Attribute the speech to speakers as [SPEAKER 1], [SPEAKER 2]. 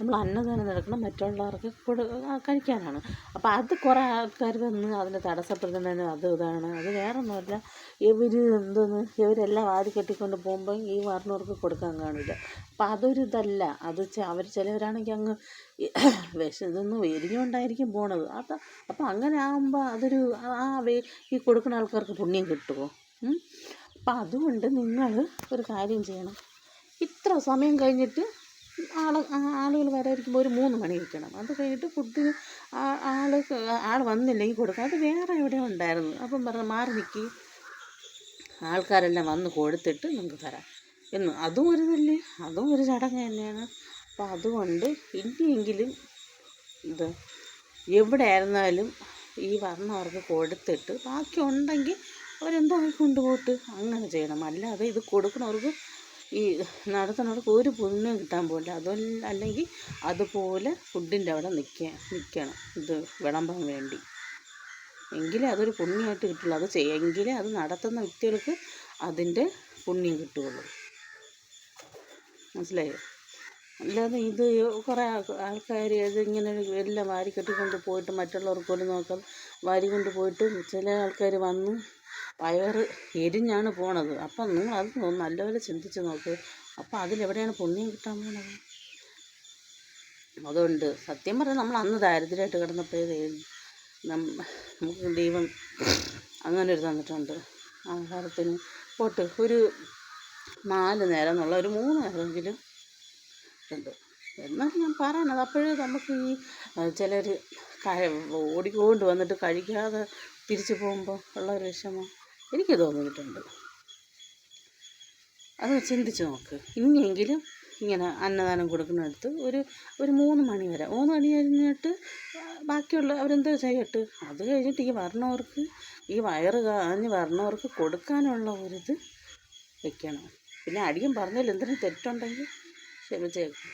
[SPEAKER 1] നമ്മൾ അന്നദാനം നടക്കണം മറ്റുള്ളവർക്ക് കഴിക്കാനാണ്. അപ്പോൾ അത് കുറേ ആൾക്കാർ വന്ന് അതിന് തടസ്സപ്പെടുത്തുന്നതിന് ഇതാണ് അത് വേറൊന്നുമല്ല. ഇവരെല്ലാം വാരി കെട്ടിക്കൊണ്ട് പോകുമ്പോൾ ഈ വർണ്ണവർക്ക് കൊടുക്കാൻ കാണില്ല. അപ്പം അതൊരു ഇതല്ല. അത് അവർ ചിലവരാണെങ്കിൽ അങ്ങ് ഇതൊന്നും എരിഞ്ഞുകൊണ്ടായിരിക്കും പോണത്. അപ്പം അങ്ങനെ ആകുമ്പോൾ അതൊരു ഈ കൊടുക്കുന്ന ആൾക്കാർക്ക് പുണ്യം കിട്ടുമോ? അപ്പം അതുകൊണ്ട് നിങ്ങൾ ഒരു കാര്യം ചെയ്യണം. ഇത്ര സമയം കഴിഞ്ഞിട്ട് ആളുകൾ വരാതിരിക്കുമ്പോൾ ഒരു 3 മണി വയ്ക്കണം. അത് കഴിഞ്ഞിട്ട് ഫുഡിന് ആൾ വന്നില്ലെങ്കിൽ കൊടുക്കാം. അത് വേറെ എവിടെയോ ഉണ്ടായിരുന്നു. അപ്പം പറഞ്ഞു മാറി നിൽക്കി, ആൾക്കാരെല്ലാം വന്ന് കൊടുത്തിട്ട് നിങ്ങൾക്ക് തരാം എന്ന്. അതും ഒരു ഇതല്ലേ, അതും ഒരു ചടങ്ങ് തന്നെയാണ്. അപ്പം അതുകൊണ്ട് ഇനിയെങ്കിലും ഇത് എവിടെ ആയിരുന്നാലും ഈ വർണ്ണവർക്ക് കൊടുത്തിട്ട് ബാക്കി ഉണ്ടെങ്കിൽ അവരെന്തോ കൊണ്ടുപോയിട്ട് അങ്ങനെ ചെയ്യണം. അല്ലാതെ ഇത് കൊടുക്കുന്നവർക്ക് ഈ നടത്തുന്നവർക്ക് ഒരു പുണ്യം കിട്ടാൻ പോകില്ല. അല്ലെങ്കിൽ അതുപോലെ ഫുഡിൻ്റെ അവിടെ നിൽക്കണം ഇത് വിളമ്പാൻ വേണ്ടി. എങ്കിലേ അതൊരു പുണ്യമായിട്ട് കിട്ടുള്ളൂ. എങ്കിലേ അത് നടത്തുന്ന വ്യക്തികൾക്ക് അതിൻ്റെ പുണ്യം കിട്ടുകയുള്ളൂ. മനസ്സിലായോ? അല്ലാതെ ഇത് കുറേ ആൾക്കാർ ഇതിങ്ങനെ എല്ലാം വാരിക്കെട്ടിക്കൊണ്ട് പോയിട്ട് മറ്റുള്ളവർക്ക് പോലും നോക്കാം വാരിക്കൊണ്ട് പോയിട്ട് ചില ആൾക്കാർ വന്ന് വയറ് എരിഞ്ഞാണ് പോണത്. അപ്പം നിങ്ങൾ അത് നല്ലപോലെ ചിന്തിച്ച് നോക്ക്. അപ്പം അതിലെവിടെയാണ് പുണ്യം കിട്ടാൻ പോണത്? അതുകൊണ്ട് സത്യം പറഞ്ഞാൽ നമ്മൾ അന്ന് ദാരിദ്ര്യമായിട്ട് കിടന്നപ്പോഴേ നമുക്ക് ദൈവം അങ്ങനെ ഒരു തന്നിട്ടുണ്ട്. ആഹാരത്തിന് പോട്ട് ഒരു 4 നേരം എന്നുള്ള ഒരു 3 നേരമെങ്കിലും ഉണ്ട്. എന്നാലും ഞാൻ പറയണത് അപ്പോഴേ നമുക്ക് ഈ ചിലർ ഓടിക്കൊണ്ട് വന്നിട്ട് കഴിക്കാതെ തിരിച്ചു പോകുമ്പോൾ ഉള്ള ഒരു വിഷമം എനിക്ക് തോന്നിയിട്ടുണ്ട്. അത് ചിന്തിച്ച് നോക്ക്. ഇനിയെങ്കിലും ഇങ്ങനെ അന്നദാനം കൊടുക്കുന്നിടത്ത് ഒരു 3 മണി വരെ 3 മണി കഴിഞ്ഞിട്ട് ബാക്കിയുള്ള അവരെന്തോ ചെയ്യട്ടെ. അത് കഴിഞ്ഞിട്ട് ഈ വർണ്ണവർക്ക് ഈ വയറ് കാഞ്ഞ് വർണ്ണവർക്ക് കൊടുക്കാനുള്ള ഒരിത് വെക്കണം. പിന്നെ അടിയും പറഞ്ഞാൽ എന്തെങ്കിലും തെറ്റുണ്ടെങ്കിൽ ക്ഷമിച്ചേക്കും.